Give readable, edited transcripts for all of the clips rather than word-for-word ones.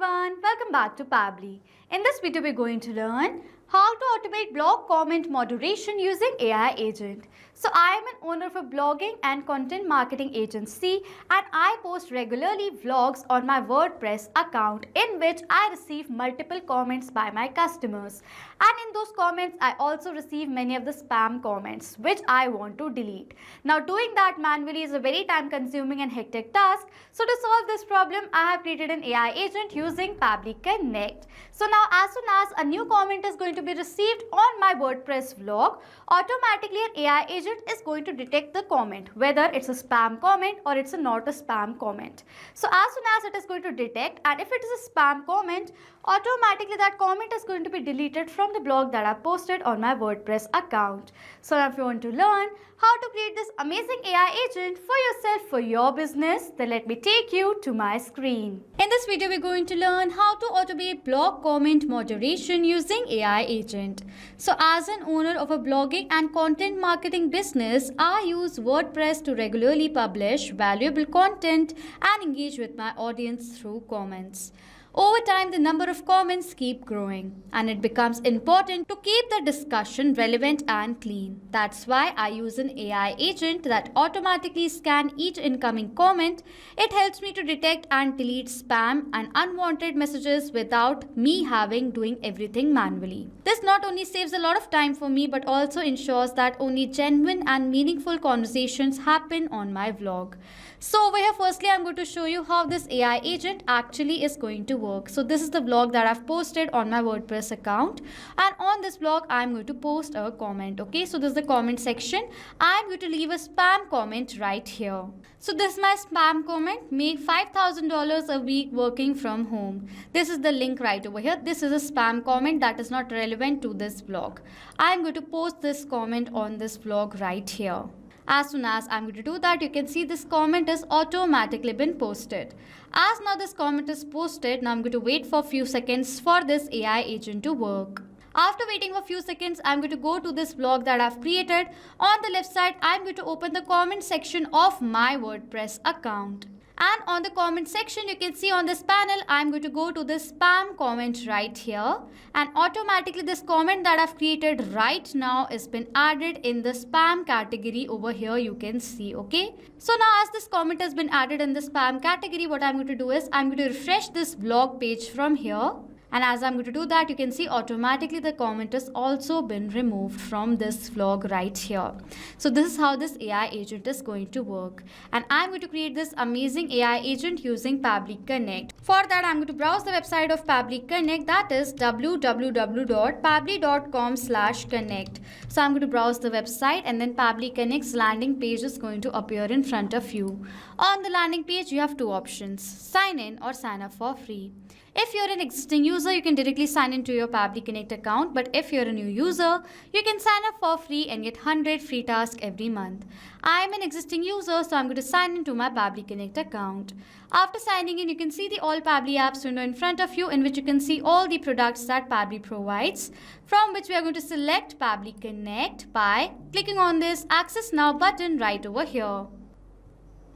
everyone, welcome back to Pabbly. In this video we're going to learn how to automate blog comment moderation using AI agent. So I am an owner of a blogging and content marketing agency and I post regularly vlogs on my WordPress account in which I receive multiple comments by my customers. And in those comments I also receive many of the spam comments which I want to delete. Now doing that manually is a very time consuming and hectic task. So to solve this problem I have created an AI agent using Pabbly Connect. So now as soon as a new comment is going to be received on my WordPress vlog, automatically an AI agent is going to detect the comment, whether it's a spam comment or it's not a spam comment. So as soon as it is going to detect, and if it is a spam comment, automatically that comment is going to be deleted from the blog that I posted on my WordPress account. So now if you want to learn how to create this amazing AI agent for yourself, for your business, then let me take you to my screen. In this video, we're going to learn how to automate blog comment moderation using AI agent. So as an owner of a blogging and content marketing business, I use WordPress to regularly publish valuable content and engage with my audience through comments. Over time, the number of comments keep growing and it becomes important to keep the discussion relevant and clean. That's why I use an AI agent that automatically scans each incoming comment. It helps me to detect and delete spam and unwanted messages without me doing everything manually. This not only saves a lot of time for me but also ensures that only genuine and meaningful conversations happen on my vlog. So over here, firstly, I'm going to show you how this AI agent actually is going to work. So this is the blog that I've posted on my WordPress account, and on this blog I'm going to post a comment. Okay, so this is the comment section. I'm going to leave a spam comment right here. So this is my spam comment: make $5,000 a week working from home. This is the link right over here. This is a spam comment that is not relevant to this blog. I'm going to post this comment on this blog right here. As soon as I'm going to do that, you can see this comment is automatically been posted. As now this comment is posted, now I'm going to wait for a few seconds for this AI agent to work. After waiting for a few seconds, I'm going to go to this blog that I've created. On the left side, I'm going to open the comment section of my WordPress account. And on the comment section, you can see on this panel, I'm going to go to this spam comment right here. And automatically this comment that I've created right now has been added in the spam category over here, you can see, okay? So now as this comment has been added in the spam category, what I'm going to do is I'm going to refresh this blog page from here. And as I'm going to do that, you can see automatically the comment has also been removed from this vlog right here. So this is how this AI agent is going to work. And I'm going to create this amazing AI agent using Pabbly Connect. For that, I'm going to browse the website of Pabbly Connect, that is www.pabbly.com/connect. So I'm going to browse the website and then Pabbly Connect's landing page is going to appear in front of you. On the landing page, you have two options: sign in or sign up for free. If you're an existing user, you can directly sign into your Pabbly Connect account. But if you're a new user, you can sign up for free and get 100 free tasks every month. I'm an existing user, so I'm going to sign into my Pabbly Connect account. After signing in, you can see the All Pabbly Apps window in front of you, in which you can see all the products that Pabbly provides, from which we are going to select Pabbly Connect by clicking on this Access Now button right over here.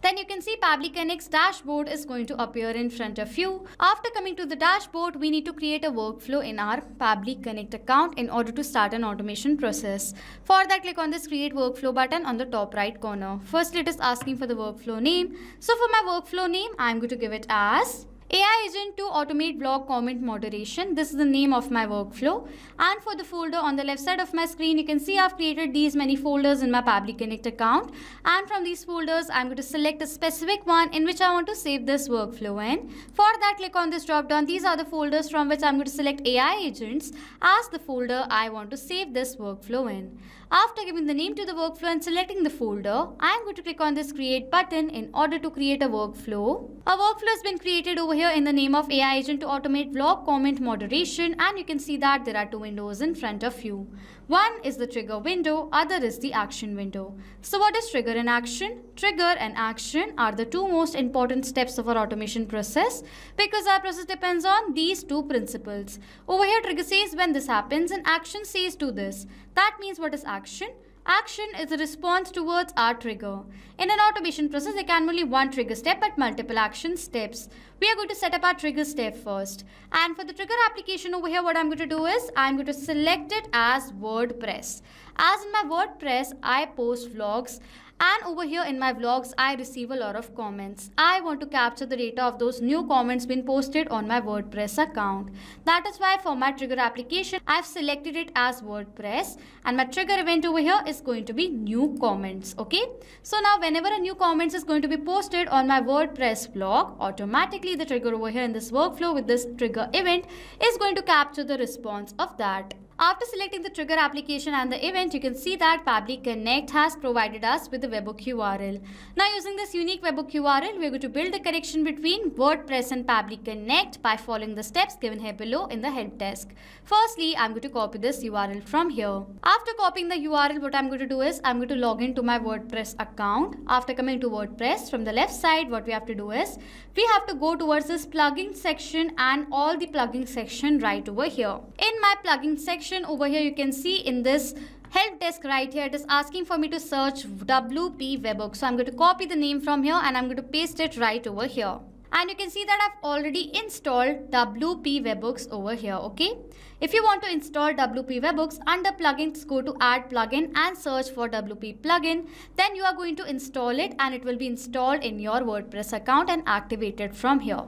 Then you can see Pabbly Connect's dashboard is going to appear in front of you. After coming to the dashboard, we need to create a workflow in our Pabbly Connect account in order to start an automation process. For that, click on this Create Workflow button on the top right corner. Firstly, it is asking for the workflow name. So for my workflow name, I'm going to give it as AI agent to automate blog comment moderation. This is the name of my workflow. And for the folder on the left side of my screen, you can see I've created these many folders in my Pabbly Connect account. And from these folders, I'm going to select a specific one in which I want to save this workflow in. For that, click on this drop down. These are the folders from which I'm going to select AI agents as the folder I want to save this workflow in. After giving the name to the workflow and selecting the folder, I'm going to click on this Create button in order to create a workflow. A workflow has been created over here in the name of AI agent to automate blog comment moderation, and you can see that there are two windows in front of you. One is the trigger window, other is the action window. So what is trigger and action? Trigger and action are the two most important steps of our automation process because our process depends on these two principles. Over here, trigger says when this happens and action says do this. That means what is action? Action is a response towards our trigger. In an automation process, there can be only one trigger step but multiple action steps. We are going to set up our trigger step first. And for the trigger application over here, what I'm going to do is I'm going to select it as WordPress. As in my WordPress, I post vlogs. And over here in my vlogs, I receive a lot of comments. I want to capture the data of those new comments being posted on my WordPress account. That is why for my trigger application, I've selected it as WordPress. And my trigger event over here is going to be new comments. Okay. So now whenever a new comments is going to be posted on my WordPress blog, automatically the trigger over here in this workflow with this trigger event is going to capture the response of that. After selecting the trigger application and the event, you can see that Pabbly Connect has provided us with the webhook URL. Now using this unique webhook URL, we are going to build the connection between WordPress and Pabbly Connect by following the steps given here below in the help desk. Firstly, I'm going to copy this URL from here. After copying the URL, what I'm going to do is I'm going to log into my WordPress account. After coming to WordPress, from the left side, what we have to do is we have to go towards this plugin section and all the plugin section right over here. In my plugin section, over here you can see in this help desk right here, it is asking for me to search WP Webhook. So I'm going to copy the name from here and I'm going to paste it right over here. And you can see that I've already installed WP Webhooks over here, okay? If you want to install WP Webhooks, under plugins, go to add plugin and search for WP plugin. Then you are going to install it and it will be installed in your WordPress account and activated from here.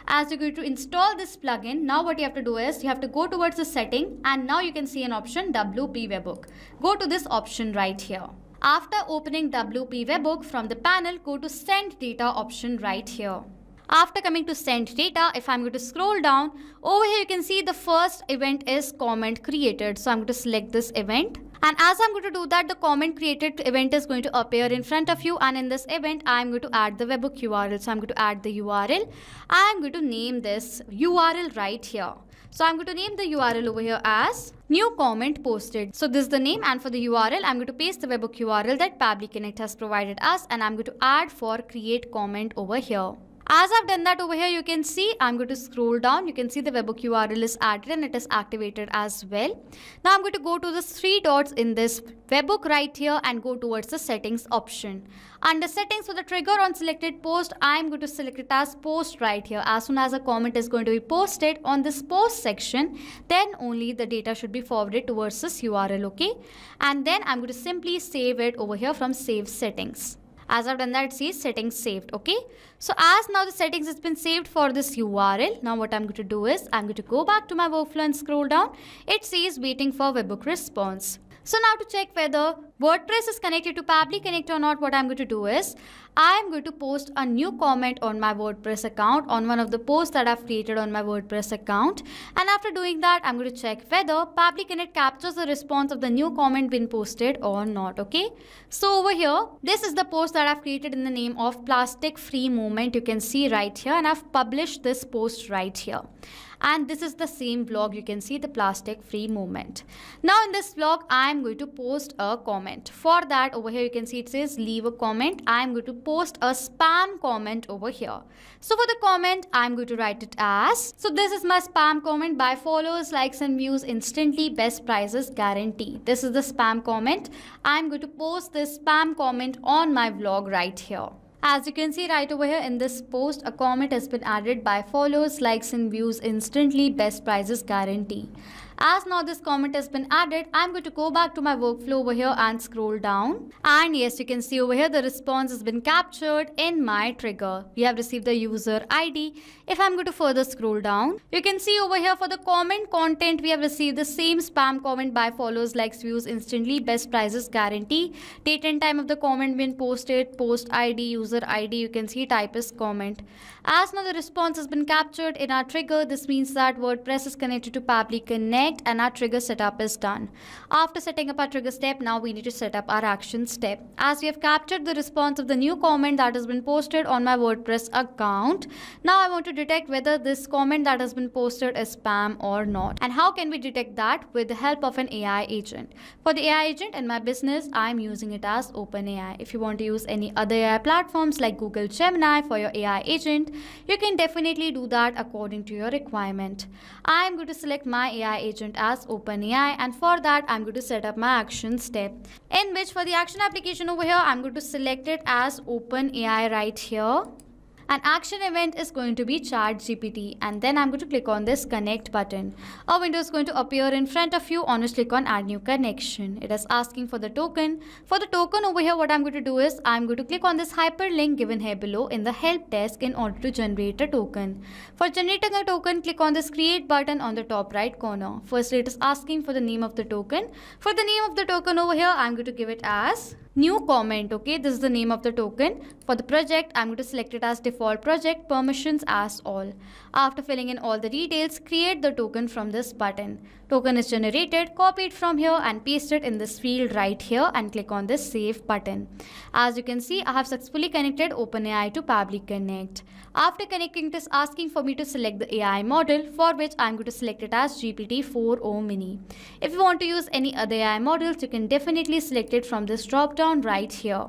As you're going to install this plugin, now what you have to do is you have to go towards the setting and now you can see an option WP Webhook. Go to this option right here. After opening WP Webhook from the panel, go to send data option right here. After coming to send data, if I'm going to scroll down, over here you can see the first event is comment created. So I'm going to select this event. And as I'm going to do that, the comment created event is going to appear in front of you. And in this event, I'm going to add the webhook URL. So I'm going to add the URL. I'm going to name this URL right here. So I'm going to name the URL over here as new comment posted. So this is the name, and for the URL, I'm going to paste the webhook URL that Pabbly Connect has provided us, and I'm going to add for create comment over here. As I've done that over here, you can see I'm going to scroll down. You can see the webhook URL is added and it is activated as well. Now I'm going to go to the three dots in this webhook right here and go towards the settings option. Under settings, for the trigger on selected post, I'm going to select it as post right here. As soon as a comment is going to be posted on this post section, then only the data should be forwarded towards this URL, okay? And then I'm going to simply save it over here from save settings. As I've done that, it says settings saved, okay? So as now the settings has been saved for this URL, now what I'm going to do is I'm going to go back to my workflow and scroll down. It says waiting for webhook response. So now to check whether WordPress is connected to Pabbly Connect or not, what I'm going to do is I'm going to post a new comment on my WordPress account on one of the posts that I've created on my WordPress account. And after doing that, I'm going to check whether Pabbly Connect captures the response of the new comment been posted or not, okay? So over here, this is the post that I've created in the name of Plastic Free Movement. You can see right here, and I've published this post right here. And this is the same blog. You can see the plastic free movement. Now in this blog, I'm going to post a comment. For that, over here you can see it says leave a comment. I'm going to post a spam comment over here. So for the comment, I'm going to write it as, so this is my spam comment: by follows, likes and views instantly, best prices guarantee. This is the spam comment. I'm going to post this spam comment on my vlog right here. As you can see right over here in this post, a comment has been added: by follows, likes and views instantly, best prices guarantee. As now this comment has been added, I'm going to go back to my workflow over here and scroll down. And yes, you can see over here the response has been captured in my trigger. We have received the user ID. If I'm going to further scroll down, you can see over here for the comment content, we have received the same spam comment: by follows, likes, views instantly, best prices guarantee. Date and time of the comment been posted, post ID, user ID, you can see type is comment. As now the response has been captured in our trigger, this means that WordPress is connected to Pabbly Connect and our trigger setup is done. After setting up our trigger step, now we need to set up our action step. As we have captured the response of the new comment that has been posted on my WordPress account, now I want to detect whether this comment that has been posted is spam or not. And how can we detect that? With the help of an AI agent. For the AI agent in my business, I'm using it as OpenAI. If you want to use any other AI platforms like Google Gemini for your AI agent, you can definitely do that according to your requirement. I'm going to select my AI agent agent as OpenAI, and for that I'm going to set up my action step, in which for the action application over here I'm going to select it as OpenAI right here. An action event is going to be ChatGPT, and then I'm going to click on this connect button. A window is going to appear in front of you, on which click on add new connection. It is asking for the token. For the token over here, what I'm going to do is I'm going to click on this hyperlink given here below in the help desk in order to generate a token. For generating a token, click on this create button on the top right corner. Firstly, it is asking for the name of the token. For the name of the token over here, I'm going to give it as new comment. Okay, this is the name of the token. For the project, I'm going to select it as default project, permissions as all. After filling in all the details, create the token from this button. Token is generated, copy it from here and paste it in this field right here and click on this save button. As you can see, I have successfully connected OpenAI to Pabbly Connect. After connecting, it is asking for me to select the AI model, for which I'm going to select it as GPT-4o Mini. If you want to use any other AI models, you can definitely select it from this drop down right here.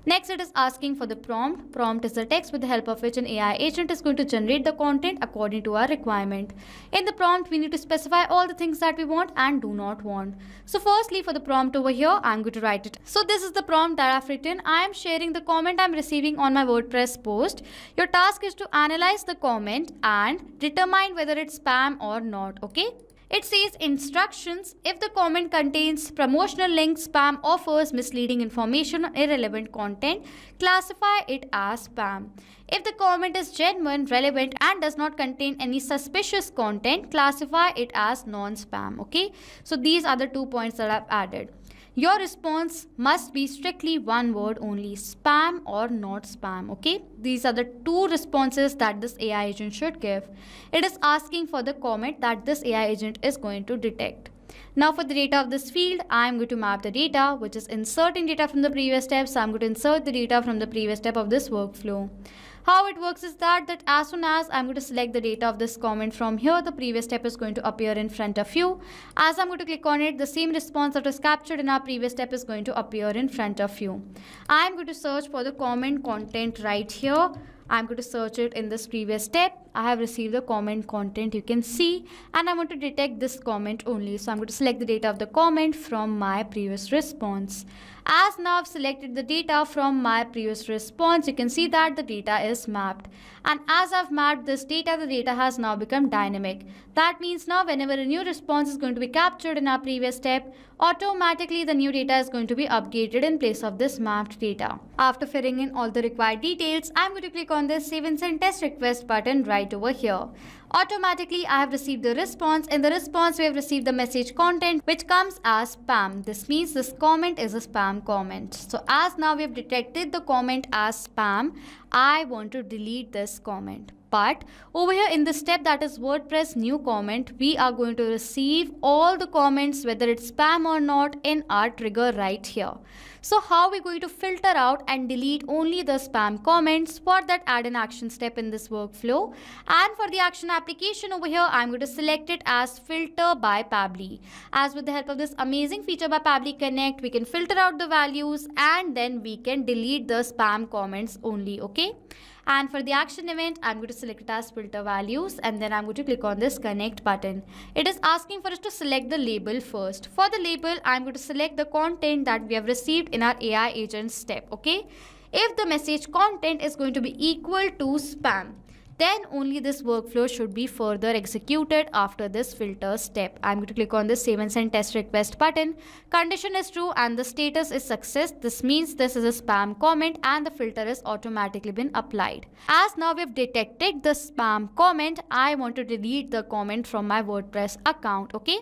Next, it is asking for the prompt. Prompt is the text with the help of which an AI agent is going to generate the content according to our requirement. In the prompt, we need to specify all the things that we want and do not want. So firstly, for the prompt over here, I'm going to write it. So this is the prompt that I've written. I am sharing the comment I'm receiving on my WordPress post. Your task is to analyze the comment and determine whether it's spam or not. Okay. It says instructions: if the comment contains promotional links, spam offers, misleading information, or irrelevant content, classify it as spam. If the comment is genuine, relevant, and does not contain any suspicious content, classify it as non-spam. Okay, so these are the 2 points that I've added. Your response must be strictly one word only, spam or not spam. Okay, these are the 2 responses that this AI agent should give. It is asking for the comment that this AI agent is going to detect. Now for the data of this field, I am going to map the data, which is inserting data from the previous step. So I'm going to insert the data from the previous step of this workflow. How it works is that as soon as I'm going to select the data of this comment from here, the previous step is going to appear in front of you. As I'm going to click on it, the same response that was captured in our previous step is going to appear in front of you. I'm going to search for the comment content right here. I'm going to search it in this previous step. I have received the comment content, you can see, and I want to detect this comment only. So I'm going to select the data of the comment from my previous response. As now I've selected the data from my previous response, you can see that the data is mapped. And as I've mapped this data, the data has now become dynamic. That means now whenever a new response is going to be captured in our previous step, automatically the new data is going to be updated in place of this mapped data. After filling in all the required details, I'm going to click on this save and send test request button right over here. Automatically, I have received the response. In the response, we have received the message content, which comes as spam. This means this comment is a spam comment. So as now we have detected the comment as spam, I want to delete this comment. But over here in the step that is WordPress new comment, we are going to receive all the comments, whether it's spam or not, in our trigger right here. So how are we going to filter out and delete only the spam comments? For that, add an action step in this workflow. And for the action application over here, I'm going to select it as filter by Pabbly. As with the help of this amazing feature by Pabbly Connect, we can filter out the values and then we can delete the spam comments only. Okay. And for the action event, I'm going to select it as filter values and then I'm going to click on this connect button. It is asking for us to select the label first. For the label, I'm going to select the content that we have received in our AI agent step. Okay. If the message content is going to be equal to spam, then only this workflow should be further executed after this filter step. I'm going to click on this save and send test request button. Condition is true and the status is success. This means this is a spam comment and the filter is automatically been applied. As now we've detected the spam comment, I want to delete the comment from my WordPress account. Okay.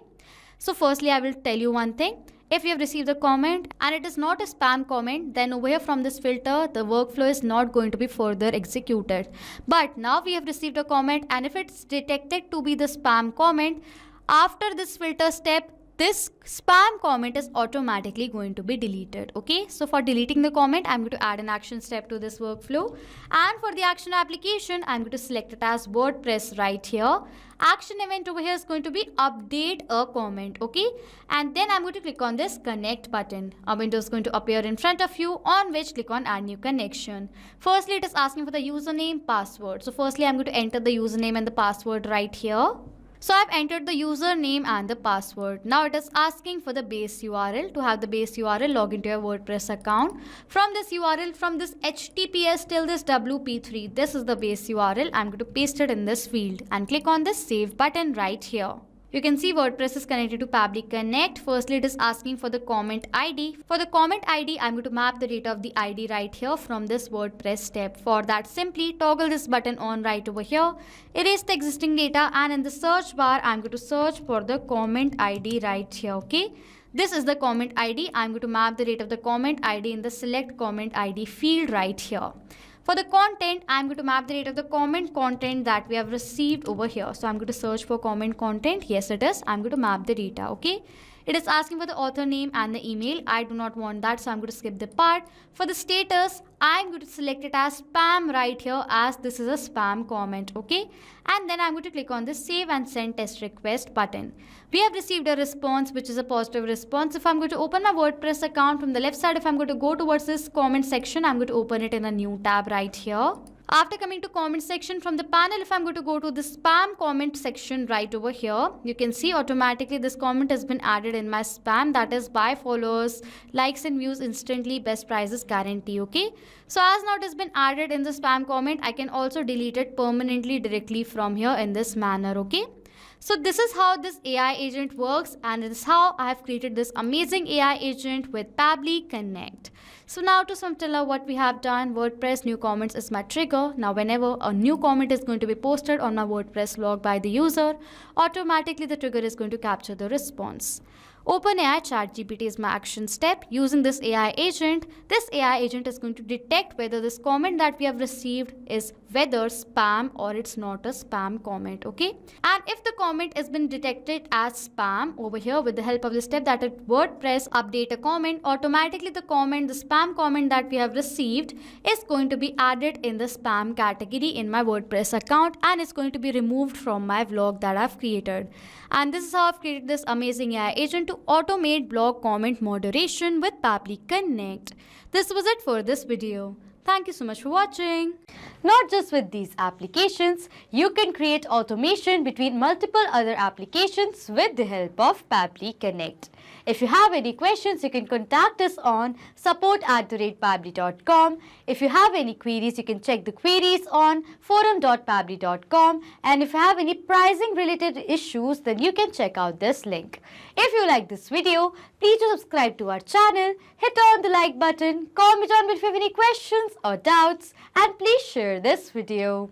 So firstly, I will tell you one thing. If you have received the comment and it is not a spam comment, then over here from this filter, the workflow is not going to be further executed. But now we have received a comment and if it's detected to be the spam comment, after this filter step, this spam comment is automatically going to be deleted. Okay, so for deleting the comment, I'm going to add an action step to this workflow. And for the action application, I'm going to select it as WordPress right here. Action event over here is going to be update a comment. Okay, and then I'm going to click on this connect button. A window is going to appear in front of you, on which click on add new connection. Firstly, it is asking for the username, password. So firstly, I'm going to enter the username and the password right here. So I've entered the username and the password. Now it is asking for the base URL. To have the base URL, log into your WordPress account. From this URL, from this HTTPS till this WP3, this is the base URL. I'm going to paste it in this field and click on this save button right here. You can see WordPress is connected to Pabbly Connect. Firstly, it is asking for the comment ID. For the comment ID, I'm going to map the data of the ID right here from this WordPress tab. For that, simply toggle this button on right over here. Erase the existing data, and in the search bar, I'm going to search for the comment ID right here, okay? This is the comment ID. I'm going to map the data of the comment ID in the select comment ID field right here. For the content, I'm going to map the date of the comment content that we have received over here. So I'm going to search for comment content. Yes, it is. I'm going to map the data, okay? It is asking for the author name and the email. I do not want that, so I'm going to skip the part. For the status, I'm going to select it as spam right here, as this is a spam comment, okay? And then I'm going to click on the save and send test request button. We have received a response, which is a positive response. If I'm going to open my WordPress account from the left side, if I'm going to go towards this comment section, I'm going to open it in a new tab right here. After coming to comment section from the panel, if I'm going to go to the spam comment section right over here, you can see automatically this comment has been added in my spam, that is buy followers, likes and views instantly, best prices guarantee, okay? So as now it has been added in the spam comment, I can also delete it permanently directly from here in this manner, okay? So this is how this AI agent works, and this is how I have created this amazing AI agent with Pabbly Connect. So now to sum till now what we have done, WordPress new comments is my trigger. Now whenever a new comment is going to be posted on my WordPress blog by the user, automatically the trigger is going to capture the response. OpenAI ChatGPT is my action step. Using this AI agent is going to detect whether this comment that we have received is whether spam or it's not a spam comment, okay? And if the comment has been detected as spam over here, with the help of the step that at WordPress update a comment, automatically the spam comment that we have received is going to be added in the spam category in my WordPress account, and it's going to be removed from my blog that I've created. And this is how I've created this amazing AI agent to automate blog comment moderation with Pabbly Connect. This was it for this video. Thank you so much for watching. Not just with these applications, you can create automation between multiple other applications with the help of Pabbly Connect. If you have any questions, you can contact us on support@pabbly.com. If you have any queries, you can check the queries on forum.pabbly.com. And if you have any pricing related issues, then you can check out this link. If you like this video, please do subscribe to our channel, hit on the like button, comment on if you have any questions or doubts, and please share this video.